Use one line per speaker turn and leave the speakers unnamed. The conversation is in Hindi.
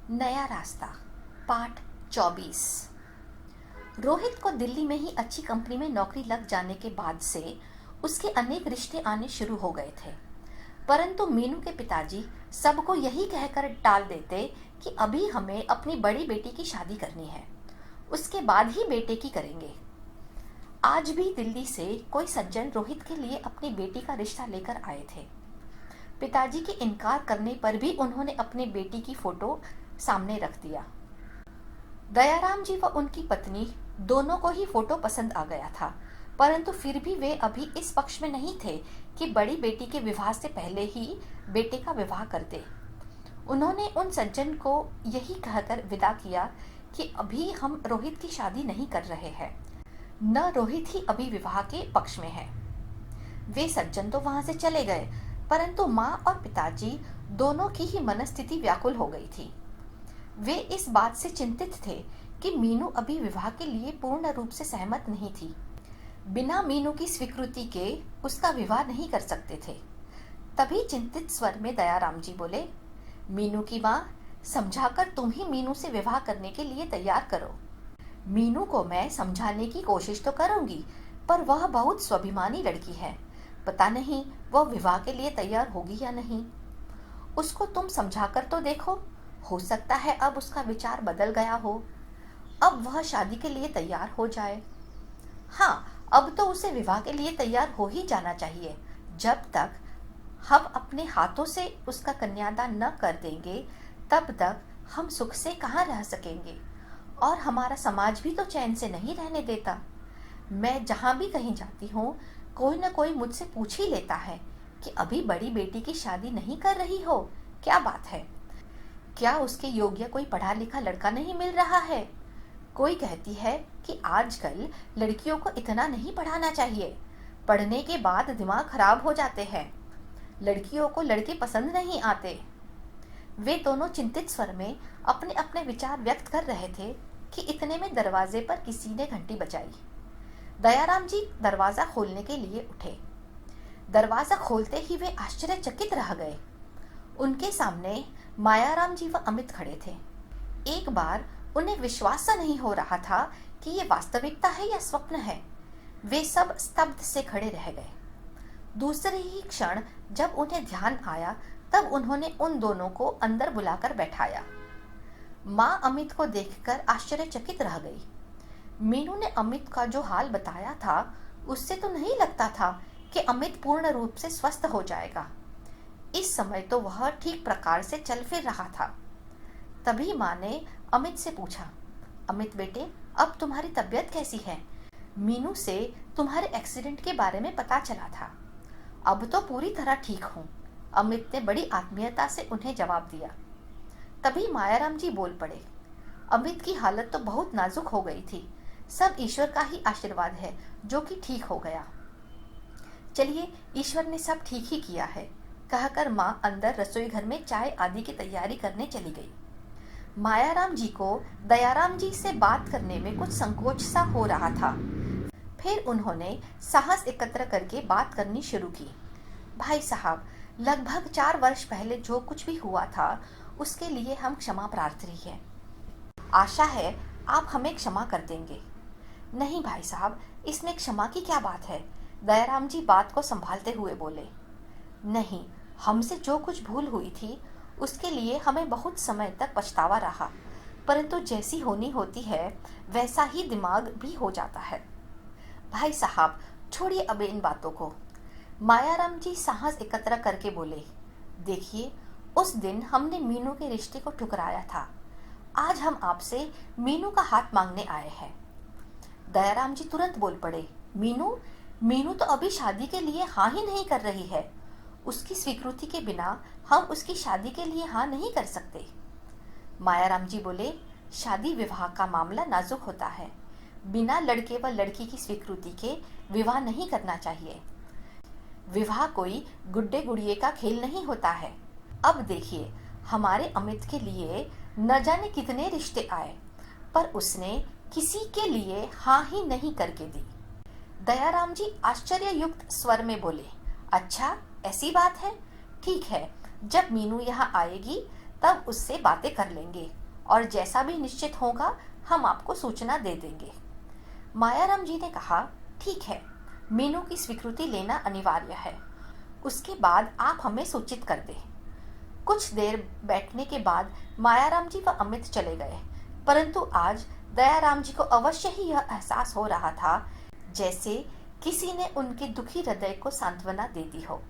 नया रास्ता पाठ 24। रोहित को दिल्ली में ही अच्छी कंपनी में नौकरी लग जाने के बाद से उसके अनेक रिश्ते आने शुरू हो गए थे, परंतु मीनू के पिताजी सबको यही कहकर टाल देते कि अभी हमें अपनी बड़ी बेटी की शादी करनी है, उसके बाद ही बेटे की करेंगे। आज भी दिल्ली से कोई सज्जन रोहित के लिए अपनी बेटी का रिश्ता लेकर आए थे। पिताजी के इनकार करने पर भी उन्होंने अपनी बेटी की फोटो सामने रख दिया। दयाराम जी व उनकी पत्नी दोनों को ही फोटो पसंद आ गया था, परंतु फिर भी वे अभी इस पक्ष में नहीं थे कि बड़ी बेटी के विवाह से पहले ही बेटे का विवाह कर दे। उन्होंने उन सज्जन को यही कहकर विदा किया कि अभी हम रोहित की शादी नहीं कर रहे हैं, न रोहित ही अभी विवाह के पक्ष में है। वे सज्जन तो वहां से चले गए, परंतु माँ और पिताजी दोनों की ही मनस्थिति व्याकुल हो गई थी। वे इस बात से चिंतित थे कि मीनू अभी विवाह के लिए पूर्ण रूप से सहमत नहीं थी। बिना मीनू की स्वीकृति के उसका विवाह नहीं कर सकते थे। तभी चिंतित स्वर में दयाराम जी बोले, मीनू की माँ, समझाकर तुम ही मीनू से विवाह करने के लिए तैयार करो। मीनू को मैं समझाने की कोशिश तो करूंगी, पर वह बहुत स्वाभिमानी लड़की है, पता नहीं वह विवाह के लिए तैयार होगी या नहीं। उसको तुम समझाकर तो देखो, हो सकता है अब उसका विचार बदल गया हो, अब वह शादी के लिए तैयार हो जाए। हाँ, अब तो उसे विवाह के लिए तैयार हो ही जाना चाहिए। जब तक हम अपने हाथों से उसका कन्यादान न कर देंगे, तब तक हम सुख से कहाँ रह सकेंगे, और हमारा समाज भी तो चैन से नहीं रहने देता। मैं जहाँ भी कहीं जाती हूँ, कोई न कोई मुझसे पूछ ही लेता है कि अभी बड़ी बेटी की शादी नहीं कर रही हो, क्या बात है? क्या उसके योग्य कोई पढ़ा लिखा लड़का नहीं मिल रहा है? कोई कहती है कि आजकल लड़कियों को इतना नहीं पढ़ाना चाहिए, पढ़ने के बाद दिमाग खराब हो जाते हैं, लड़कियों को लड़के पसंद नहीं आते। वे दोनों चिंतित स्वर में अपने अपने विचार व्यक्त कर रहे थे कि इतने में दरवाजे पर किसी ने घंटी बजाई। दयाराम जी दरवाजा खोलने के लिए उठे। दरवाजा खोलते ही वे आश्चर्यचकित रह गए। उनके सामने मायाराम जी व अमित खड़े थे। एक बार उन्हें विश्वास सा नहीं हो रहा था कि ये वास्तविकता है या स्वप्न है। वे सब स्तब्ध से खड़े रह गए। दूसरे ही क्षण जब उन्हें ध्यान आया, तब उन्होंने उन दोनों को अंदर बुलाकर बैठाया। माँ अमित को देखकर आश्चर्यचकित रह गई। मीनू ने अमित का जो हाल बताया था, उससे तो नहीं लगता था कि अमित पूर्ण रूप से स्वस्थ हो जाएगा। इस समय तो वह ठीक प्रकार से चल फिर रहा था। तभी माँ ने अमित से पूछा, अमित बेटे, अब तुम्हारी तबीयत कैसी है? मीनू से तुम्हारे एक्सीडेंट के बारे में पता चला था। अब तो पूरी तरह ठीक हूँ, अमित ने बड़ी आत्मीयता से उन्हें जवाब दिया। तभी मायाराम जी बोल पड़े, अमित की हालत तो बहुत नाजुक हो गई थी, सब ईश्वर का ही आशीर्वाद है जो कि ठीक हो गया। चलिए, ईश्वर ने सब ठीक ही किया है, कहकर माँ अंदर रसोई घर में चाय आदि की तैयारी करने चली गई। मायाराम जी को दयाराम जी से बात करने में कुछ संकोच सा हो रहा था। फिर उन्होंने साहस एकत्र करके बात करनी शुरू की। भाई साहब, लगभग 4 वर्ष पहले जो कुछ भी हुआ था, उसके लिए हम क्षमा प्रार्थी हैं। आशा है आप हमें क्षमा कर देंगे। नहीं भाई साहब, इसमें क्षमा की क्या बात है? दयाराम जी बात को संभालते हुए बोले। नहीं, हमसे जो कुछ भूल हुई थी उसके लिए हमें बहुत समय तक पछतावा रहा, परंतु जैसी होनी होती है वैसा ही दिमाग भी हो जाता है। भाई साहब, छोड़िए अब इन बातों को। मायाराम जी साहस एकत्र करके बोले, देखिए, उस दिन हमने मीनू के रिश्ते को ठुकराया था, आज हम आपसे मीनू का हाथ मांगने आए हैं। दयाराम जी तुरंत बोल पड़े, मीनू तो अभी शादी के लिए हाँ ही नहीं कर रही है, उसकी स्वीकृति के बिना हम उसकी शादी के लिए हाँ नहीं कर सकते। मायाराम जी बोले, शादी विवाह का मामला नाजुक होता है, बिना लड़के व लड़की की स्वीकृति के विवाह नहीं करना चाहिए। विवाह कोई गुड्डे गुड़िये का खेल नहीं होता है। अब देखिए, हमारे अमित के लिए न जाने कितने रिश्ते आए, पर उसने किसी के लिए हाँ ही नहीं करके दी। दयाराम जी आश्चर्य युक्त स्वर में बोले, अच्छा ऐसी बात है, ठीक है, जब मीनू यहाँ आएगी तब उससे बातें कर लेंगे और जैसा भी निश्चित होगा हम आपको सूचना दे देंगे। मायाराम जी ने कहा, ठीक है, मीनू की स्वीकृति लेना अनिवार्य है। उसके बाद आप हमें सूचित कर दें। कुछ देर बैठने के बाद मायाराम जी व अमित चले गए, परंतु आज दयाराम जी को अवश्य ही यह एहसास हो रहा था जैसे किसी ने उनके दुखी हृदय को सांत्वना दे दी हो।